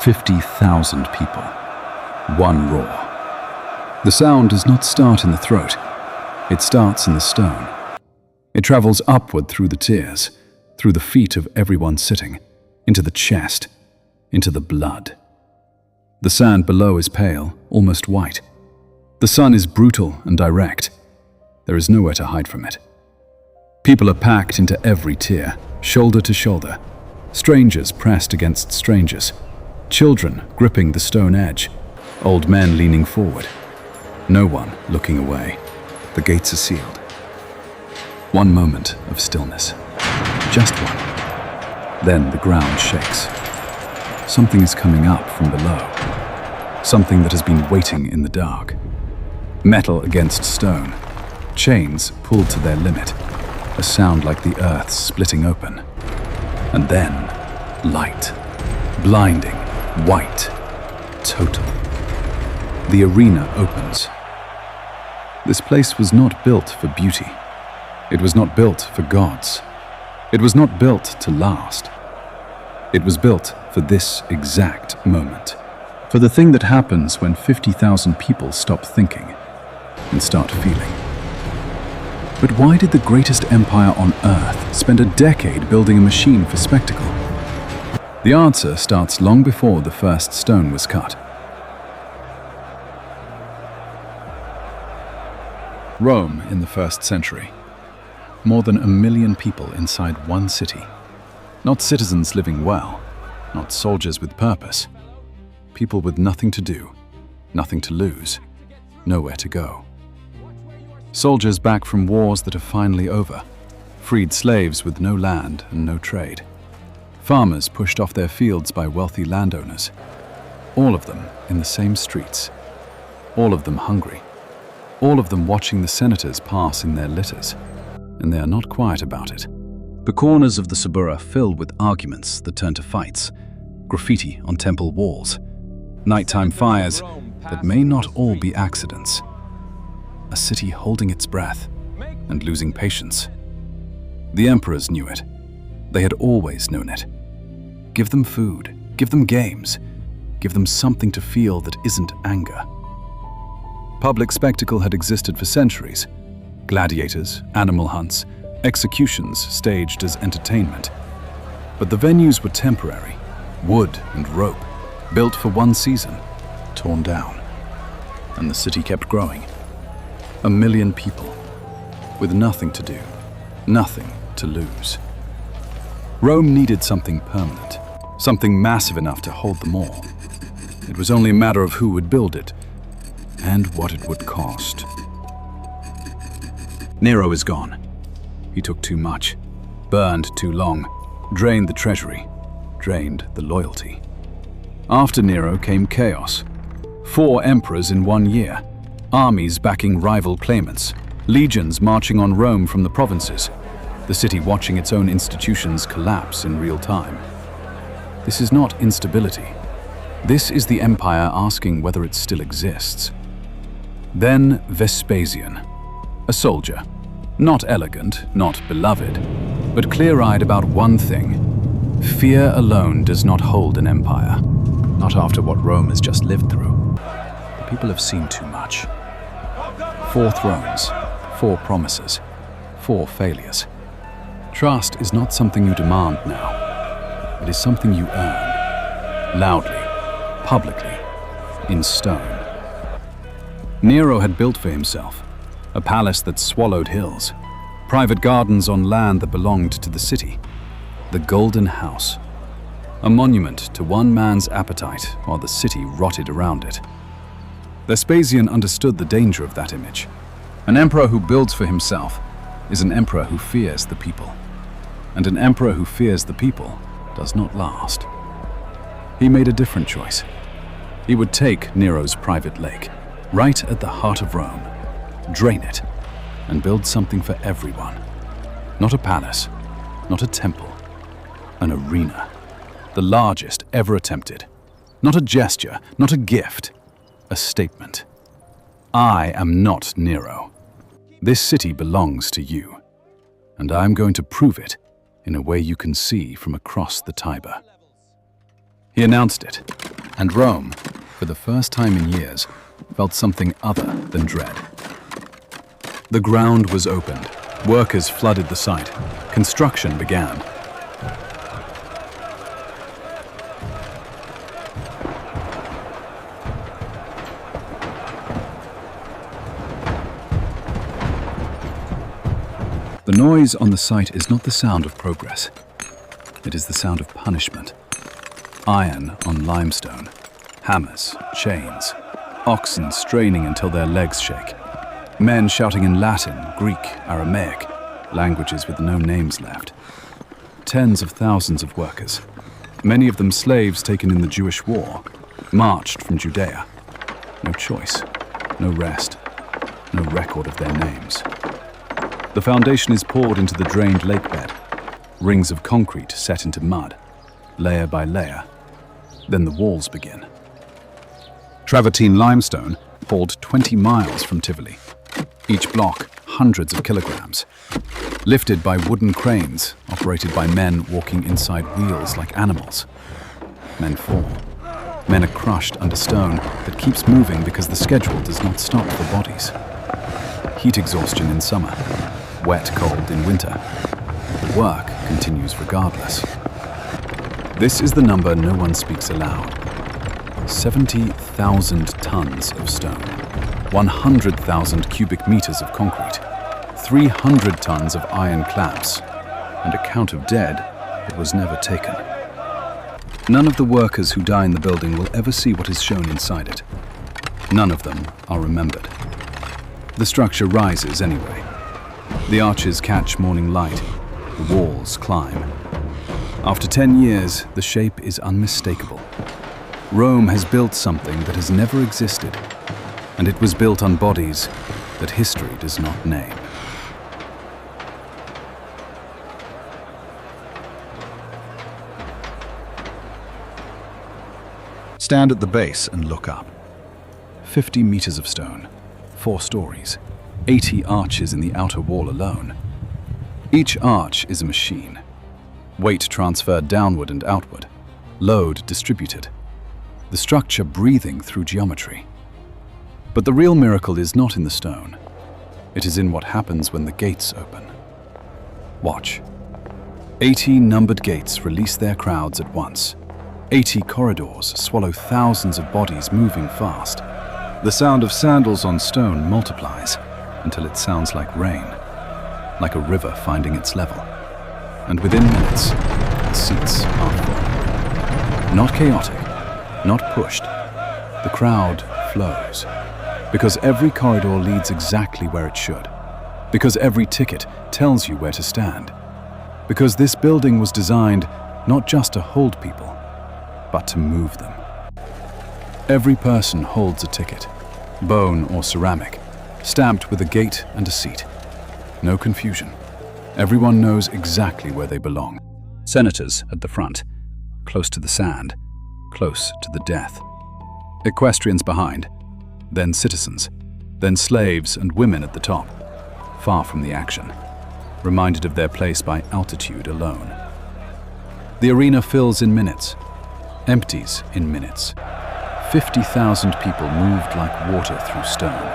50,000 people. One roar. The sound does not start in the throat. It starts in the stone. It travels upward through the tears, through the feet of everyone sitting, into the chest, into the blood. The sand below is pale, almost white. The sun is brutal and direct. There is nowhere to hide from it. People are packed into every tier, shoulder to shoulder. Strangers pressed against strangers. Children gripping the stone edge. Old men leaning forward. No one looking away. The gates are sealed. One moment of stillness. Just one. Then the ground shakes. Something is coming up from below. Something that has been waiting in the dark. Metal against stone. Chains pulled to their limit. A sound like the earth splitting open. And then, light. Blinding. White. Total. The arena opens. This place was not built for beauty. It was not built for gods. It was not built to last. It was built for this exact moment. For the thing that happens when 50,000 people stop thinking and start feeling. But why did the greatest empire on Earth spend a decade building a machine for spectacle? The answer starts long before the first stone was cut. Rome in the 1st century. More than 1 million people inside one city. Not citizens living well, not soldiers with purpose. People with nothing to do, nothing to lose, nowhere to go. Soldiers back from wars that are finally over. Freed slaves with no land and no trade. Farmers pushed off their fields by wealthy landowners. All of them in the same streets. All of them hungry. All of them watching the senators pass in their litters. And they are not quiet about it. The corners of the Suburra filled with arguments that turn to fights. Graffiti on temple walls. Nighttime fires that may not all be accidents. A city holding its breath and losing patience. The emperors knew it. They had always known it. Give them food, give them games, give them something to feel that isn't anger. Public spectacle had existed for centuries. Gladiators, animal hunts, executions staged as entertainment. But the venues were temporary, wood and rope, built for one season, torn down. And the city kept growing. 1 million people, with nothing to do, nothing to lose. Rome needed something permanent, something massive enough to hold them all. It was only a matter of who would build it, and what it would cost. Nero is gone. He took too much, burned too long, drained the treasury, drained the loyalty. After Nero came chaos. 4 emperors in 1 year, armies backing rival claimants, legions marching on Rome from the provinces, the city watching its own institutions collapse in real time. This is not instability. This is the empire asking whether it still exists. Then Vespasian, a soldier, not elegant, not beloved, but clear-eyed about one thing. Fear alone does not hold an empire, not after what Rome has just lived through. The people have seen too much. 4 thrones, 4 promises, 4 failures. Trust is not something you demand now. It is something you earn, loudly, publicly, in stone. Nero had built for himself a palace that swallowed hills, private gardens on land that belonged to the city, the Golden House, a monument to one man's appetite while the city rotted around it. Vespasian understood the danger of that image. An emperor who builds for himself is an emperor who fears the people, and an emperor who fears the people does not last. He made a different choice. He would take Nero's private lake, right at the heart of Rome, drain it, and build something for everyone. Not a palace, not a temple, an arena, the largest ever attempted. Not a gesture, not a gift, a statement. I am not Nero. This city belongs to you, and I'm going to prove it in a way you can see from across the Tiber. He announced it, and Rome, for the first time in years, felt something other than dread. The ground was opened. Workers flooded the site. Construction began. The noise on the site is not the sound of progress. It is the sound of punishment. Iron on limestone, hammers, chains, oxen straining until their legs shake, men shouting in Latin, Greek, Aramaic, languages with no names left. Tens of thousands of workers, many of them slaves taken in the Jewish war, marched from Judea. No choice, no rest, no record of their names. The foundation is poured into the drained lake bed, rings of concrete set into mud, layer by layer. Then the walls begin. Travertine limestone hauled 20 miles from Tivoli. Each block, hundreds of kilograms. Lifted by wooden cranes, operated by men walking inside wheels like animals. Men fall. Men are crushed under stone that keeps moving because the schedule does not stop for bodies. Heat exhaustion in summer, wet cold in winter. The work continues regardless. This is the number no one speaks aloud. 70,000 tons of stone, 100,000 cubic meters of concrete, 300 tons of iron clamps, and a count of dead that was never taken. None of the workers who die in the building will ever see what is shown inside it. None of them are remembered. The structure rises anyway. The arches catch morning light. The walls climb. After 10 years, the shape is unmistakable. Rome has built something that has never existed, and it was built on bodies that history does not name. Stand at the base and look up. 50 meters of stone, 4 stories, 80 arches in the outer wall alone. Each arch is a machine. Weight transferred downward and outward, load distributed. The structure breathing through geometry. But the real miracle is not in the stone. It is in what happens when the gates open. Watch. 80 numbered gates release their crowds at once. 80 corridors swallow thousands of bodies moving fast. The sound of sandals on stone multiplies until it sounds like rain, like a river finding its level. And within minutes, the seats are full. Not chaotic, not pushed. The crowd flows. Because every corridor leads exactly where it should. Because every ticket tells you where to stand. Because this building was designed not just to hold people, but to move them. Every person holds a ticket, bone or ceramic, stamped with a gate and a seat. No confusion. Everyone knows exactly where they belong. Senators at the front, close to the sand, close to the death. Equestrians behind, then citizens, then slaves and women at the top, far from the action, reminded of their place by altitude alone. The arena fills in minutes, empties in minutes. 50,000 people moved like water through stone.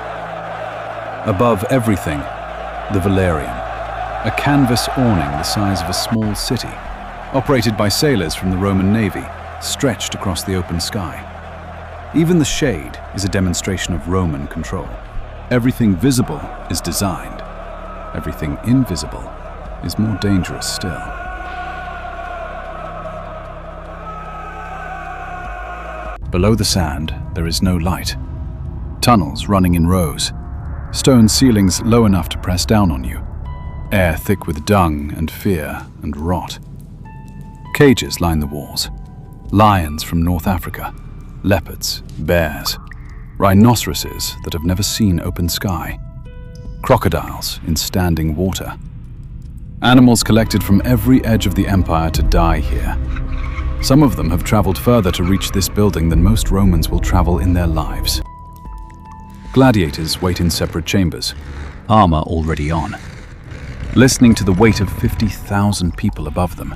Above everything, the Valerium, a canvas awning the size of a small city, operated by sailors from the Roman Navy, stretched across the open sky. Even the shade is a demonstration of Roman control. Everything visible is designed. Everything invisible is more dangerous still. Below the sand, there is no light. Tunnels running in rows. Stone ceilings low enough to press down on you. Air thick with dung and fear and rot. Cages line the walls. Lions from North Africa. Leopards, bears, rhinoceroses that have never seen open sky, crocodiles in standing water. Animals collected from every edge of the empire to die here. Some of them have traveled further to reach this building than most Romans will travel in their lives. Gladiators wait in separate chambers, armor already on, listening to the weight of 50,000 people above them,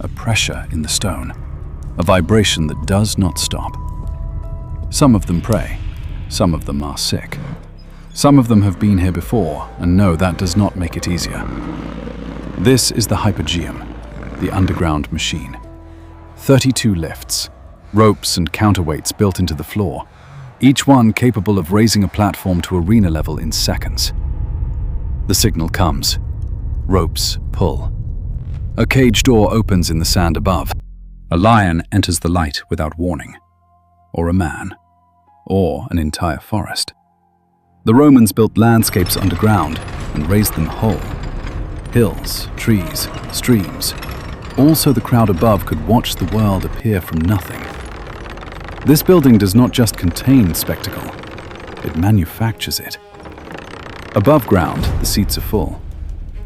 a pressure in the stone. a vibration that does not stop. Some of them pray, some of them are sick. Some of them have been here before, and no, that does not make it easier. This is the Hypogeum, the underground machine. 32 lifts, ropes and counterweights built into the floor, each one capable of raising a platform to arena level in seconds. The signal comes. Ropes pull. A cage door opens in the sand above. A lion enters the light without warning. Or a man. Or an entire forest. The Romans built landscapes underground and raised them whole. Hills, trees, streams, all so the crowd above could watch the world appear from nothing. This building does not just contain spectacle, it manufactures it. Above ground, the seats are full.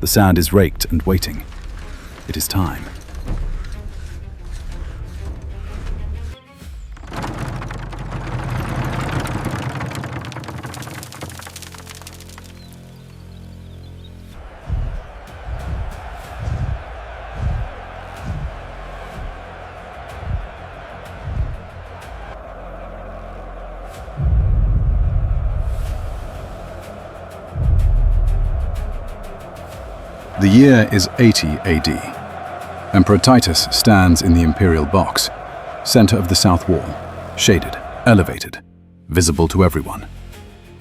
The sand is raked and waiting. It is time. The year is 80 AD. Emperor Titus stands in the imperial box, center of the south wall, shaded, elevated, visible to everyone.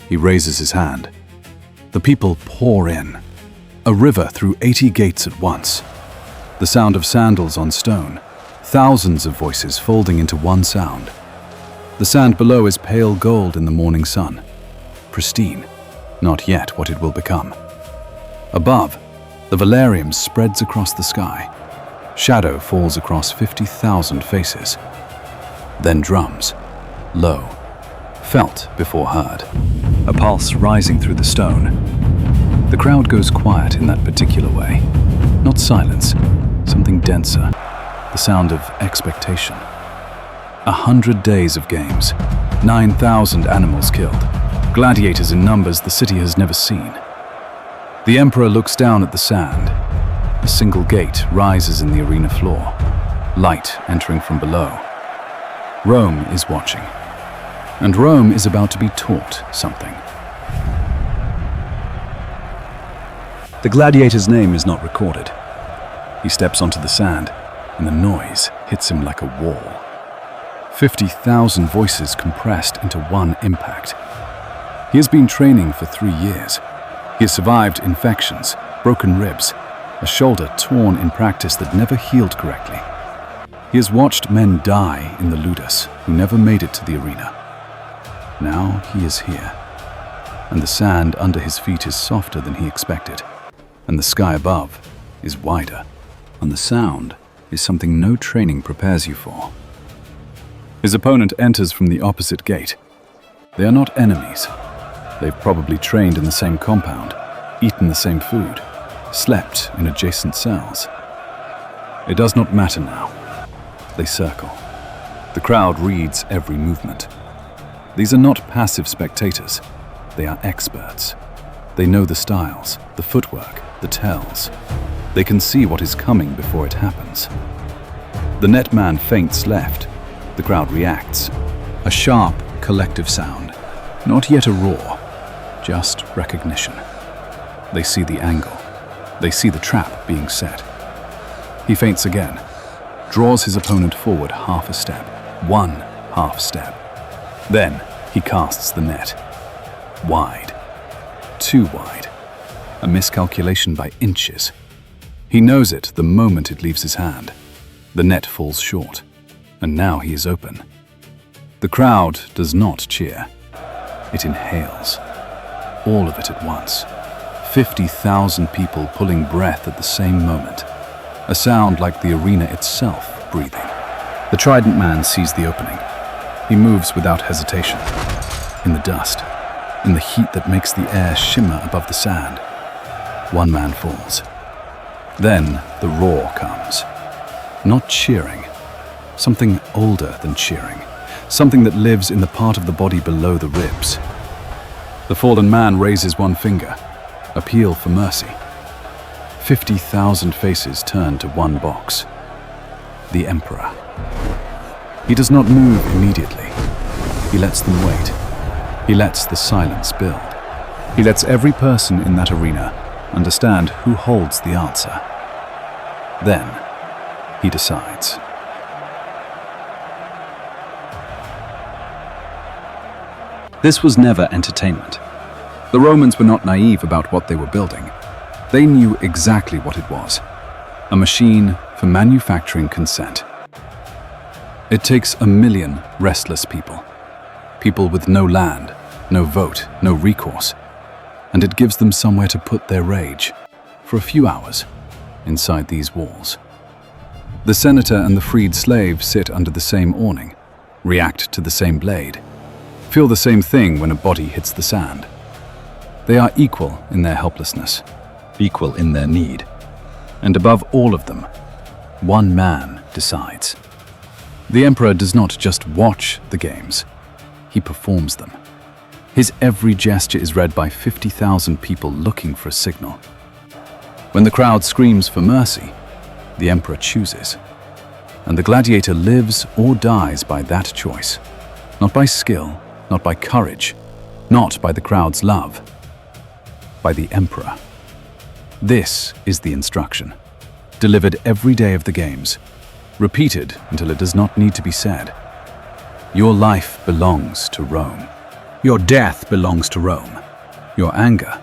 He raises his hand. The people pour in. A river through 80 gates at once. The sound of sandals on stone, thousands of voices folding into one sound. The sand below is pale gold in the morning sun. Pristine, not yet what it will become. Above, the Valerium spreads across the sky. Shadow falls across 50,000 faces. Then drums, low, felt before heard. A pulse rising through the stone. The crowd goes quiet in that particular way. Not silence, something denser. The sound of expectation. 100 days of games. 9,000 animals killed. Gladiators in numbers the city has never seen. The emperor looks down at the sand. A single gate rises in the arena floor, light entering from below. Rome is watching, and Rome is about to be taught something. The gladiator's name is not recorded. He steps onto the sand, and the noise hits him like a wall. 50,000 voices compressed into one impact. He has been training for 3 years. He has survived infections, broken ribs, a shoulder torn in practice that never healed correctly. He has watched men die in the Ludus who never made it to the arena. Now he is here, and the sand under his feet is softer than he expected, and the sky above is wider, and the sound is something no training prepares you for. His opponent enters from the opposite gate. They are not enemies. They've probably trained in the same compound, eaten the same food, slept in adjacent cells. It does not matter now. They circle. The crowd reads every movement. These are not passive spectators. They are experts. They know the styles, the footwork, the tells. They can see what is coming before it happens. The net man feints left. The crowd reacts. A sharp, collective sound. Not yet a roar. Just recognition. They see the angle. They see the trap being set. He feints again, draws his opponent forward half a step, 1 half step. Then he casts the net. Wide. Too wide. A miscalculation by inches. He knows it the moment it leaves his hand. The net falls short, and now he is open. The crowd does not cheer. It inhales. All of it at once. 50,000 people pulling breath at the same moment. A sound like the arena itself breathing. The Trident Man sees the opening. He moves without hesitation. In the dust, in the heat that makes the air shimmer above the sand. One man falls. Then the roar comes. Not cheering. Something older than cheering. Something that lives in the part of the body below the ribs. The fallen man raises one finger. Appeal for mercy. 50,000 faces turn to one box. The Emperor. He does not move immediately. He lets them wait. He lets the silence build. He lets every person in that arena understand who holds the answer. Then, he decides. This was never entertainment. The Romans were not naive about what they were building. They knew exactly what it was: a machine for manufacturing consent. It takes 1 million restless people, people with no land, no vote, no recourse, and it gives them somewhere to put their rage for a few hours inside these walls. The senator and the freed slave sit under the same awning, react to the same blade, feel the same thing when a body hits the sand. They are equal in their helplessness, equal in their need. And above all of them, one man decides. The emperor does not just watch the games, he performs them. His every gesture is read by 50,000 people looking for a signal. When the crowd screams for mercy, the emperor chooses. And the gladiator lives or dies by that choice. Not by skill, not by courage, not by the crowd's love, by the emperor. This is the instruction, delivered every day of the games, repeated until it does not need to be said. Your life belongs to Rome. Your death belongs to Rome. Your anger,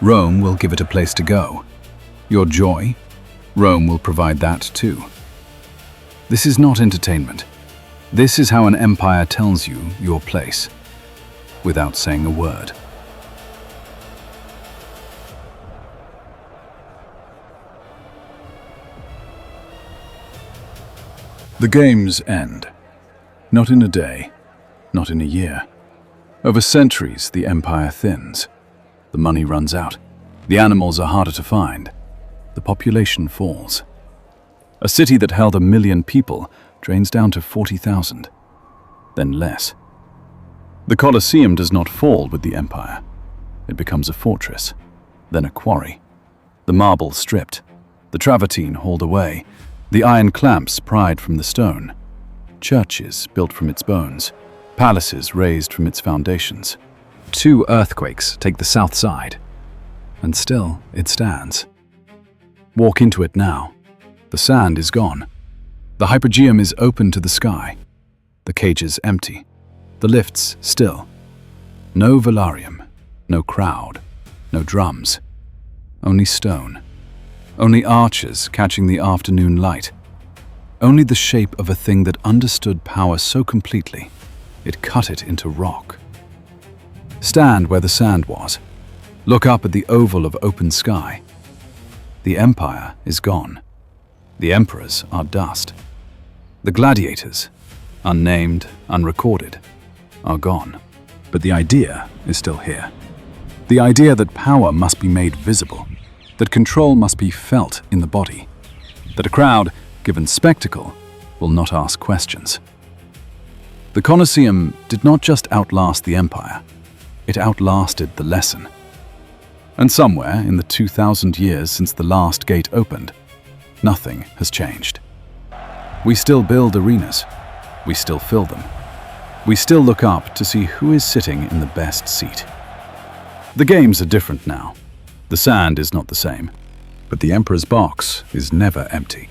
Rome will give it a place to go. Your joy, Rome will provide that too. This is not entertainment. This is how an empire tells you your place, without saying a word. The games end. Not in a day, not in a year. Over centuries, the empire thins. The money runs out. The animals are harder to find. The population falls. A city that held 1 million people drains down to 40,000, then less. The Colosseum does not fall with the empire. It becomes a fortress, then a quarry. The marble stripped, the travertine hauled away, the iron clamps pried from the stone, churches built from its bones, palaces raised from its foundations. 2 earthquakes take the south side, and still it stands. Walk into it now. The sand is gone. The hypogeum is open to the sky. The cages empty. The lifts still. No velarium, no crowd, no drums. Only stone. Only arches catching the afternoon light. Only the shape of a thing that understood power so completely, it cut it into rock. Stand where the sand was. Look up at the oval of open sky. The empire is gone. The emperors are dust. The gladiators, unnamed, unrecorded, are gone. But the idea is still here. The idea that power must be made visible, that control must be felt in the body, that a crowd, given spectacle, will not ask questions. The Colosseum did not just outlast the empire, it outlasted the lesson. And somewhere in the 2,000 years since the last gate opened, nothing has changed. We still build arenas. We still fill them. We still look up to see who is sitting in the best seat. The games are different now. The sand is not the same, but the emperor's box is never empty.